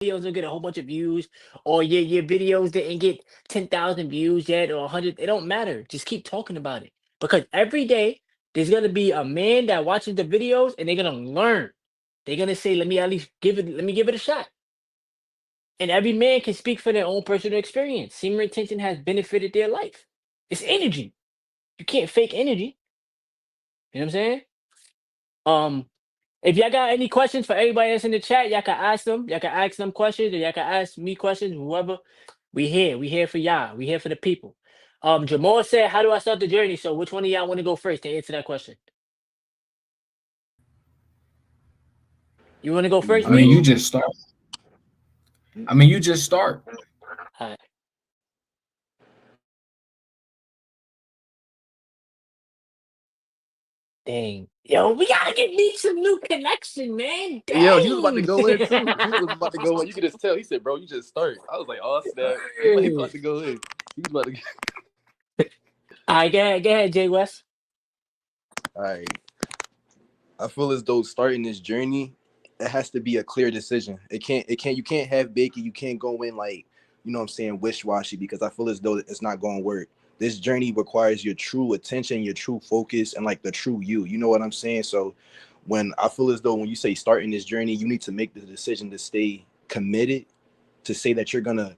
videos don't get a whole bunch of views, or your videos didn't get 10,000 views yet, or 100. It don't matter. Just keep talking about it, because every day there's gonna be a man that watches the videos and they're gonna learn. They're gonna say, "Let me at least give it. Let me give it a shot." And every man can speak for their own personal experience. Semen retention has benefited their life. It's energy. You can't fake energy. You know what I'm saying? Um, if y'all got any questions for everybody that's in the chat, y'all can ask them. Y'all can ask them questions, or y'all can ask me questions. Whoever, we here. We here for y'all. We here for the people. Jamal said, "How do I start the journey?" So, which one of y'all want to go first to answer that question? You want to go Me, first, I mean, you Meats? bro. just start. I mean, you just start. All right. Dang. Yo, we gotta get Meats some new connection, man. Yo, he was about to Dang. go in too. He was about to go in. You could just tell. He said, "Bro, you just start." I was like, "Oh snap!" He about to go in. He was about to. All right, go ahead, Jay West. All right. I feel as though starting this journey, it has to be a clear decision. You can't have bacon. You can't go in like, what I'm saying, wish-washy, because I feel as though it's not going to work. This journey requires your true attention, your true focus, and like the true you. You know what I'm saying? So when I feel as though when you say starting this journey, you need to make the decision to stay committed, to say that you're going to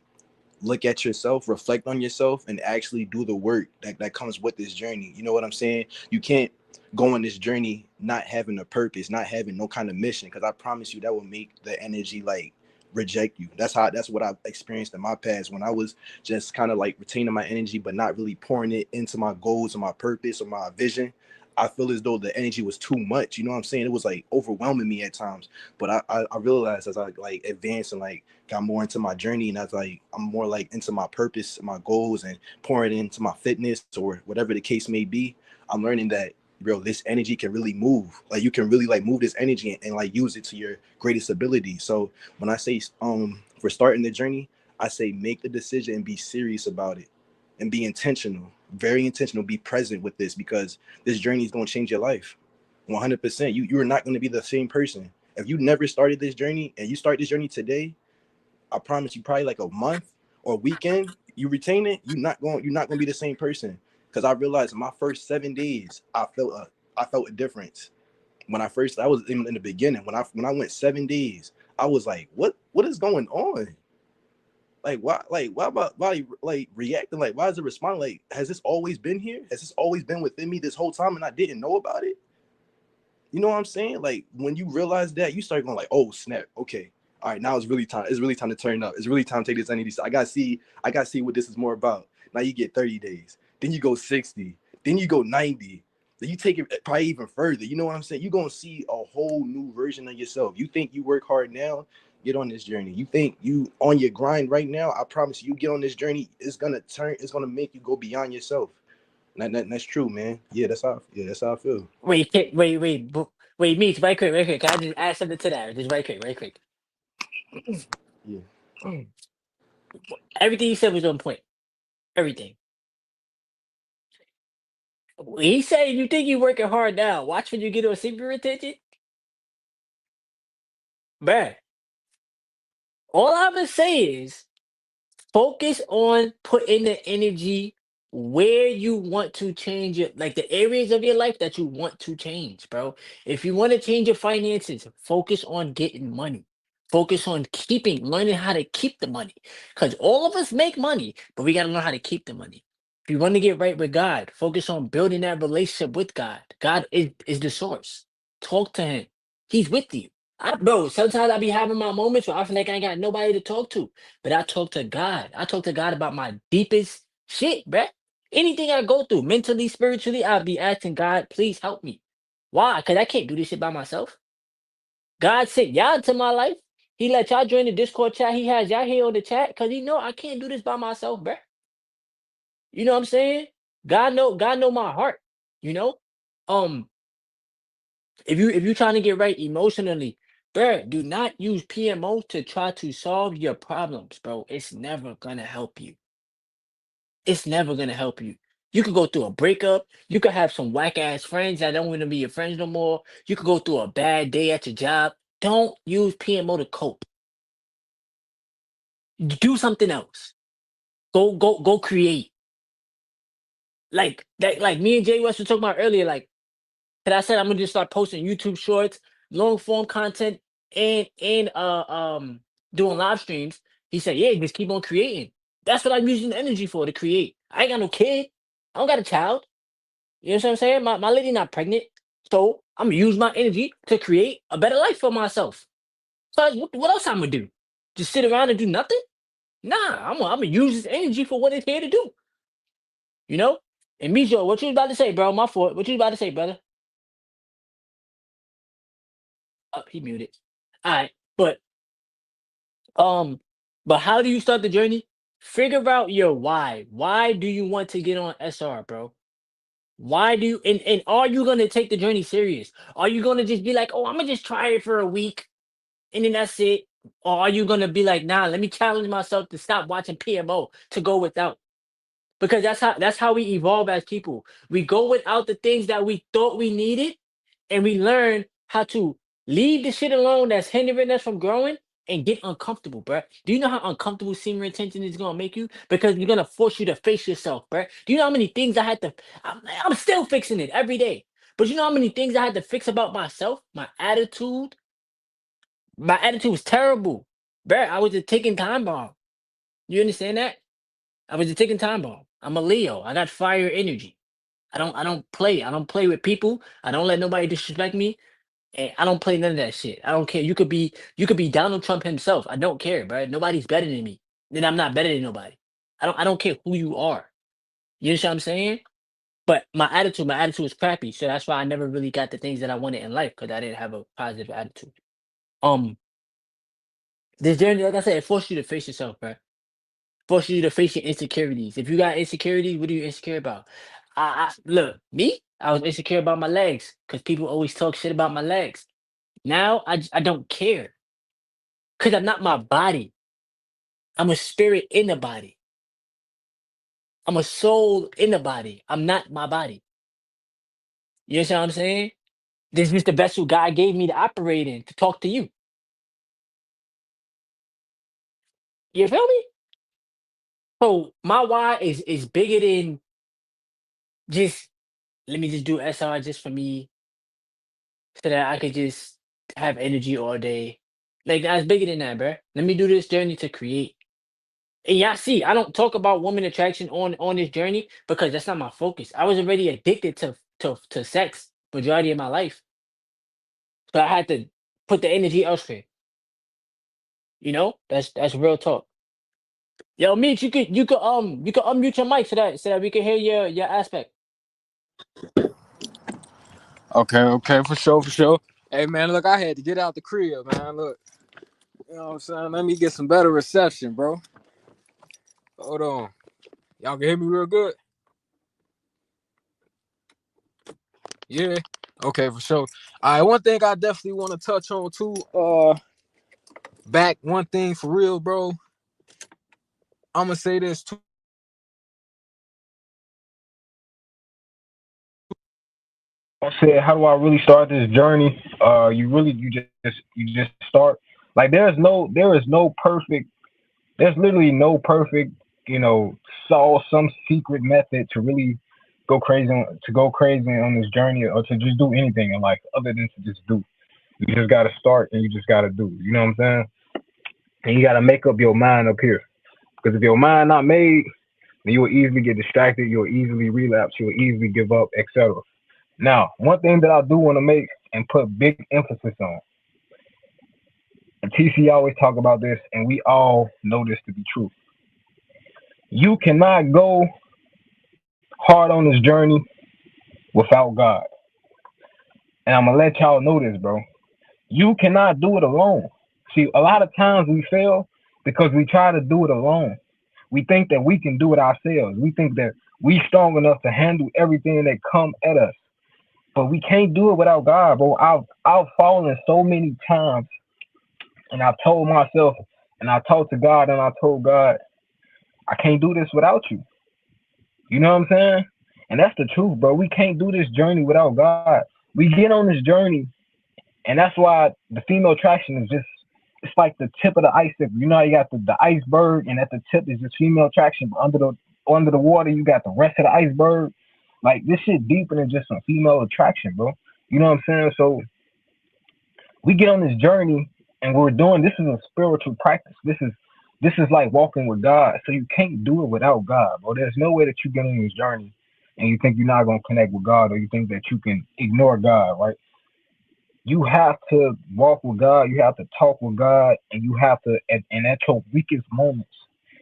look at yourself, reflect on yourself, and actually do the work that comes with this journey. You know what I'm saying? You can't go on this journey not having a purpose, not having no kind of mission, because I promise you that will make the energy like reject you. That's what I've experienced in my past, when I was just kind of like retaining my energy but not really pouring it into my goals or my purpose or my vision. I feel as though the energy was too much. You know what I'm saying? It was like overwhelming me at times. But I realized as I like advanced and like got more into my journey, and as like I'm more like into my purpose, my goals, and pouring it into my fitness or whatever the case may be, I'm learning that, bro, this energy can really move. Like you can really like move this energy and like use it to your greatest ability. So when I say for starting the journey, I say make the decision and be serious about it and be intentional, very intentional, be present with this, because this journey is going to change your life 100%. You are not going to be the same person if you never started this journey, and you start this journey today. I promise you, probably like a month or a weekend, you retain it, you're not going to be the same person. Because I realized in my first 7 days, I felt a difference. When I was in the beginning, when I went 7 days, I was like, what is going on? Like why about body like reacting, like why is it responding? Like, has this always been here? Has this always been within me this whole time and I didn't know about it? You know what I'm saying? Like when you realize that, you start going like, oh snap, okay. All right, now it's really time. It's really time to turn up. It's really time to take this energy. I gotta see what this is more about. Now you get 30 days, then you go 60, then you go 90, then you take it probably even further. You know what I'm saying? You're gonna see a whole new version of yourself. You think you work hard now, get on this journey. You think you on your grind right now, I promise you, get on this journey, it's gonna make you go beyond yourself. That's true, man. Yeah, that's how I feel. Wait, Meats, right quick, right quick. Can I just add something to that? Just right quick, right quick. Yeah. Everything you said was on point. Everything. He said, "You think you working hard now? Watch when you get on secret retention, bruh." All I'm gonna say is focus on putting the energy where you want to change it, like the areas of your life that you want to change, bro. If you want to change your finances, focus on getting money. Focus on learning how to keep the money. Because all of us make money, but we got to learn how to keep the money. If you want to get right with God, focus on building that relationship with God. God is the source. Talk to Him. He's with you. Bro, sometimes I be having my moments where I feel like I ain't got nobody to talk to. But I talk to God. I talk to God about my deepest shit, bruh. Anything I go through, mentally, spiritually, I'll be asking God, please help me. Why? Because I can't do this shit by myself. God sent y'all into my life. He let y'all join the Discord chat. He has y'all here on the chat because he know I can't do this by myself, bruh. You know what I'm saying? God know my heart. You know? Um, if you trying to get right emotionally, bro, do not use PMO to try to solve your problems, bro. It's never gonna help you. It's never gonna help you. You could go through a breakup. You could have some whack ass friends that don't want to be your friends no more. You could go through a bad day at your job. Don't use PMO to cope. Do something else. Go create. Like that, like me and Jay West were talking about earlier, like that I said I'm gonna just start posting YouTube shorts, long form content, and doing live streams. He said, yeah, just keep on creating. That's what I'm using the energy for, to create. I ain't got no kid. I don't got a child. You know what I'm saying? My lady not pregnant. So I'm gonna use my energy to create a better life for myself. So what else I'm gonna do? Just sit around and do nothing? Nah, I'm gonna use this energy for what it's here to do. You know? And Mijo, what you was about to say, bro? My fault. What you was about to say, brother? Oh, he muted. All right, um, but how do you start the journey? Figure out your why. Why do you want to get on SR, bro? Why do you and are you gonna take the journey serious? Are you gonna just be like, oh, I'm gonna just try it for a week and then that's it? Or are you gonna be like, nah, let me challenge myself to stop watching PMO to go without? Because that's how we evolve as people. We go without the things that we thought we needed, and we learn how to leave the shit alone that's hindering us from growing and get uncomfortable, bruh. Do you know how uncomfortable semen retention is gonna make you? Because you're gonna force you to face yourself, bruh. Do you know how many things I had to? I'm still fixing it every day. But you know how many things I had to fix about myself? My attitude. My attitude was terrible, bruh. I was a ticking time bomb. You understand that? I was a ticking time bomb. I'm a Leo. I got fire energy. I don't play. I don't play with people. I don't let nobody disrespect me. And I don't play none of that shit. I don't care. You could be Donald Trump himself. I don't care, bro. Nobody's better than me. Then I'm not better than nobody. I don't care who you are. You know what I'm saying? But my attitude was crappy. So that's why I never really got the things that I wanted in life, because I didn't have a positive attitude. Um, this journey, like I said, it forced you to face yourself, bro. Force you to face your insecurities. If you got insecurities, what are you insecure about? I look, me, I was insecure about my legs because people always talk shit about my legs. Now I don't care because I'm not my body. I'm a spirit in the body. I'm a soul in the body. I'm not my body. You understand what I'm saying? This is the vessel God gave me to operate in, to talk to you. You feel me? So my why is bigger than just, let me just do SR just for me so that I could just have energy all day. Like, that's bigger than that, bruh. Let me do this journey to create. And y'all see, I don't talk about woman attraction on this journey because that's not my focus. I was already addicted to sex majority of my life, so I had to put the energy elsewhere. That's real talk. Yo, Meech, you could unmute your mic so that we can hear your aspect. Okay, okay, for sure, for sure. Hey man, look, I had to get out the crib, man. Look, you know what I'm saying? Let me get some better reception, bro. Hold on. Y'all can hear me real good? Yeah. Okay, for sure. All right, one thing I definitely want to touch on too, back one thing for real, bro. I'm gonna say this too. I said, how do I really start this journey? You just start. Like there is no perfect. There's literally no perfect, you know, solve some secret method to really go crazy on this journey or to just do anything in life other than to just do. You just gotta start and you just gotta do. You know what I'm saying? And you gotta make up your mind up here. Because if your mind not made, then you will easily get distracted. You'll easily relapse. You'll easily give up, etc. Now, one thing that I do want to make and put big emphasis on, and TC always talk about this, and we all know this to be true. You cannot go hard on this journey without God. And I'm gonna let y'all know this, bro. You cannot do it alone. See, a lot of times we fail because we try to do it alone. We think that we can do it ourselves. We think that we strong enough to handle everything that come at us. But we can't do it without God, bro. I've fallen so many times and I've told myself and I talked to God and I told God, I can't do this without you. You know what I'm saying? And that's the truth, bro. We can't do this journey without God. We get on this journey, and that's why the female attraction is it's like the tip of the iceberg. You know, how you got the iceberg, and at the tip is just female attraction. But under the water, you got the rest of the iceberg. Like this shit deeper than just some female attraction, bro. You know what I'm saying? So we get on this journey, and we're doing this is a spiritual practice. This is like walking with God. So you can't do it without God, bro. There's no way that you get on this journey and you think you're not gonna connect with God, or you think that you can ignore God, right? You have to walk with God, you have to talk with God, and you have to, and at your weakest moments,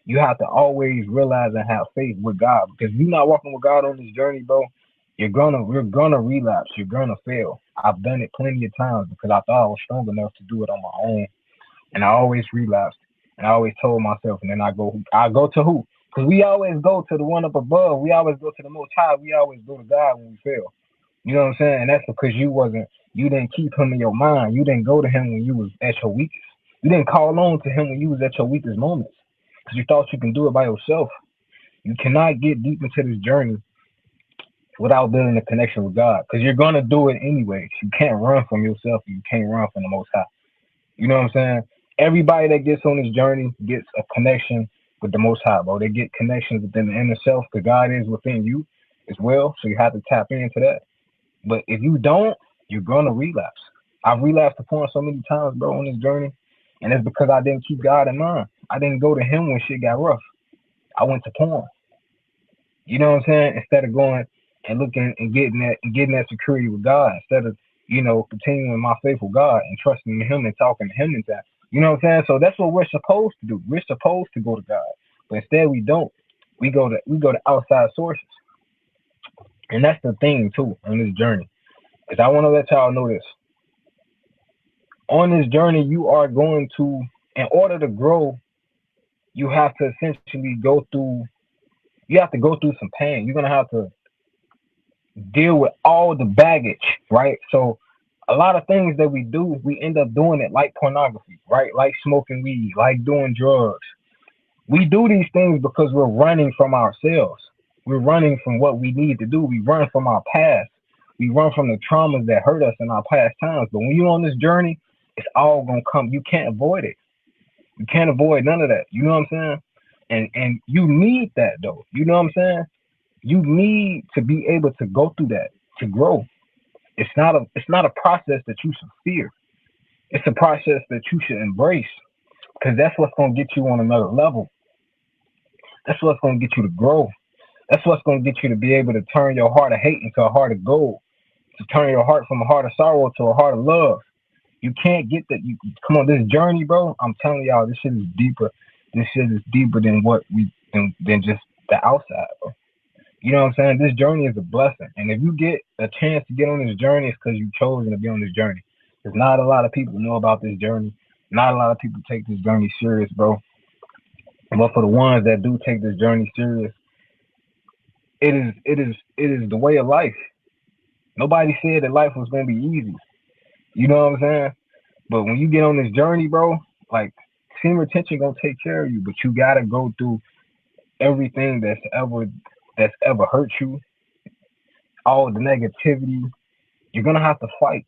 you have to always realize and have faith with God. Because if you're not walking with God on this journey, bro, you're gonna relapse, you're gonna fail. I've done it plenty of times because I thought I was strong enough to do it on my own, and I always relapsed, and I always told myself, and then I go to who? Because we always go to the one up above. We always go to the Most High. We always go to God when we fail. You know what I'm saying? And that's because you didn't keep him in your mind. You didn't go to him when you was at your weakest. You didn't call on to him when you was at your weakest moments because you thought you can do it by yourself. You cannot get deep into this journey without building a connection with God because you're gonna do it anyways. You can't run from yourself. You can't run from the Most High. You know what I'm saying? Everybody that gets on this journey gets a connection with the Most High, bro. They get connections within the inner self because God is within you as well. So you have to tap into that. But if you don't, you're gonna relapse. I've relapsed upon so many times, bro, on this journey, and it's because I didn't keep God in mind. I didn't go to Him when shit got rough. I went to porn. You know what I'm saying? Instead of going and looking and getting that security with God, instead of continuing my faith with God and trusting in Him and talking to Him and that. You know what I'm saying? So that's what we're supposed to do. We're supposed to go to God, but instead we don't. We go to outside sources, and that's the thing too on this journey. Because I want to let y'all know this. On this journey, you are going to, in order to grow, you have to essentially you have to go through some pain. You're going to have to deal with all the baggage, right? So a lot of things that we do, we end up doing it like pornography, right? Like smoking weed, like doing drugs. We do these things because we're running from ourselves. We're running from what we need to do. We run from our past. We run from the traumas that hurt us in our past times. But when you're on this journey, it's all gonna come. You can't avoid it. You can't avoid none of that. You know what I'm saying? And you need that though. You know what I'm saying? You need to be able to go through that to grow. It's not a process that you should fear. It's a process that you should embrace because that's what's gonna get you on another level. That's what's gonna get you to grow. That's what's gonna get you to be able to turn your heart of hate into a heart of gold. To turn your heart from a heart of sorrow to a heart of love. You can't get that. You come on this journey, bro. I'm telling y'all, this shit is deeper. This shit is deeper than than just the outside, bro. You know what I'm saying? This journey is a blessing, and if you get a chance to get on this journey, it's because you've chosen to be on this journey. Because not a lot of people know about this journey. Not a lot of people take this journey serious, bro. But for the ones that do take this journey serious, it is the way of life. Nobody said that life was gonna be easy. You know what I'm saying? But when you get on this journey, bro, like semen retention gonna take care of you, but you gotta go through everything that's ever hurt you, all the negativity. You're gonna have to fight.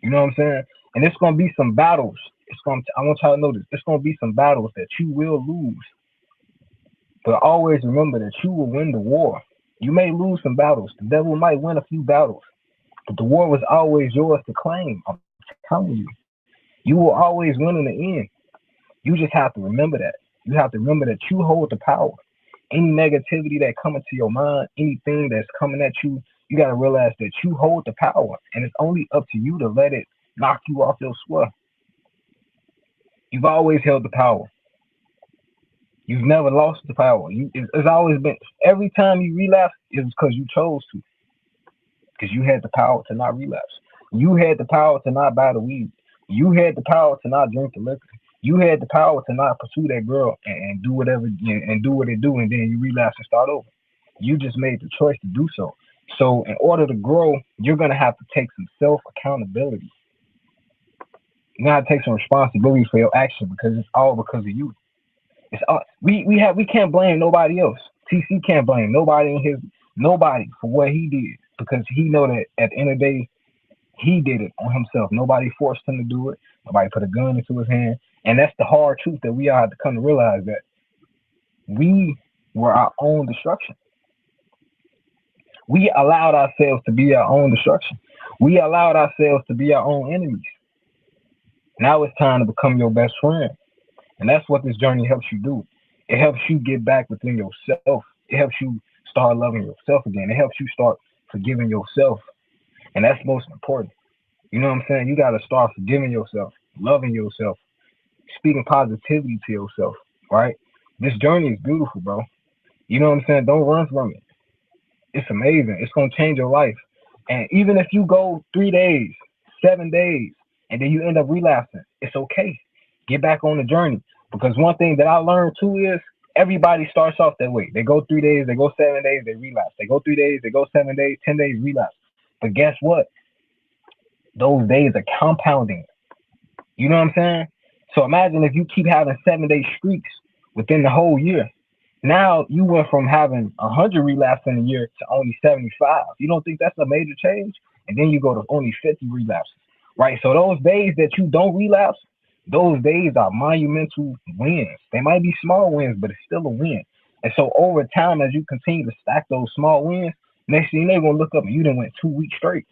You know what I'm saying? And it's gonna be some battles. I want y'all to know this. It's gonna be some battles that you will lose. But always remember that you will win the war. You may lose some battles. The devil might win a few battles. But the war was always yours to claim. I'm telling you. You will always win in the end. You just have to remember that. You have to remember that you hold the power. Any negativity that come into your mind, anything that's coming at you, you got to realize that you hold the power. And it's only up to you to let it knock you off your square. You've always held the power. You've never lost the power. It's always been, every time you relapse, it's because you chose to. Because you had the power to not relapse. You had the power to not buy the weed. You had the power to not drink the liquor. You had the power to not pursue that girl and do whatever and do what it do, and then you relapse and start over. You just made the choice to do so. So in order to grow, you're gonna have to take some self accountability. You gotta take some responsibility for your action because it's all because of you. It's all, we can't blame nobody else. TC can't blame nobody for what he did because he know that at the end of the day he did it on himself. Nobody forced him to do it. Nobody put a gun into his hand. And that's the hard truth that we all have to come to realize that we were our own destruction. We allowed ourselves to be our own destruction. We allowed ourselves to be our own enemies. Now it's time to become your best friend. And that's what this journey helps you do. It helps you get back within yourself. It helps you start loving yourself again. It helps you start forgiving yourself. And that's most important. You know what I'm saying? You got to start forgiving yourself, loving yourself, speaking positivity to yourself, right? This journey is beautiful, bro. You know what I'm saying? Don't run from it. It's amazing. It's gonna change your life. And even if you go 3 days, 7 days, and then you end up relapsing, it's okay. Get back on the journey. Because one thing that I learned too is everybody starts off that way. They go 3 days, they go 7 days, they relapse. They go 3 days, they go 7 days, 10 days, relapse. But guess what? Those days are compounding. You know what I'm saying? So imagine if you keep having 7 day streaks within the whole year. Now you went from having 100 relapses in a year to only 75. You don't think that's a major change? And then you go to only 50 relapses, right? So those days that you don't relapse, those days are monumental wins. They might be small wins, but it's still a win. And so over time, as you continue to stack those small wins, next thing they're gonna look up and you done went 2 weeks straight.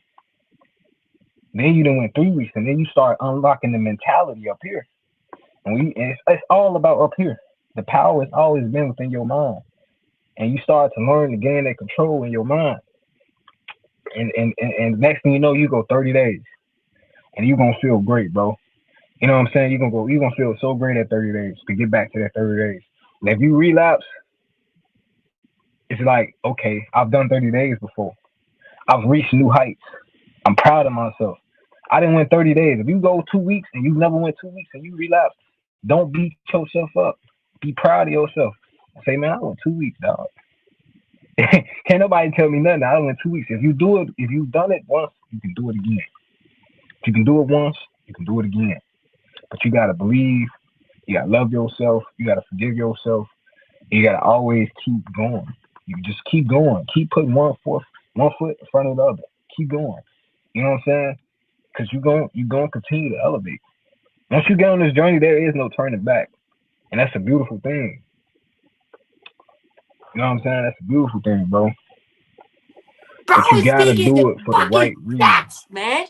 Then you done went 3 weeks, and then you start unlocking the mentality up here. And it's all about up here. The power has always been within your mind, and you start to learn to gain that control in your mind. And next thing you know, you go 30 days, and you're gonna feel great, bro. You know what I'm saying? You're gonna feel so great at 30 days to get back to that 30 days. And if you relapse, it's like, okay, I've done 30 days before. I've reached new heights. I'm proud of myself. I didn't win 30 days. If you go 2 weeks and you never went 2 weeks and you relapse, don't beat yourself up. Be proud of yourself. Say, man, I went 2 weeks, dog. Can't nobody tell me nothing. I went 2 weeks. If you do it, if you've done it once, you can do it again. If you can do it once, you can do it again. But you gotta believe. You gotta love yourself. You gotta forgive yourself. You gotta always keep going. You just keep going. Keep putting one foot in front of the other. Keep going. You know what I'm saying? Because you're gonna continue to elevate. Once you get on this journey, there is no turning back, and that's a beautiful thing. You know what I'm saying? That's a beautiful thing, bro. Bro But you is gotta speaking do the it for the fucking right reason. facts, man.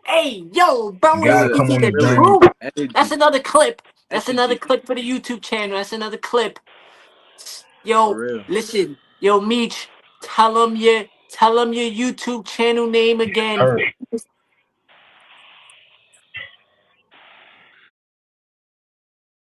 Hey, yo, You bro is gotta Good. come speaking on the the Really. journey. truth. That's Energy. another clip. That's another Energy. clip for the YouTube channel. That's another clip. For Yo, real. listen, yo, Meech, tell them your YouTube channel name Yes, again. sir.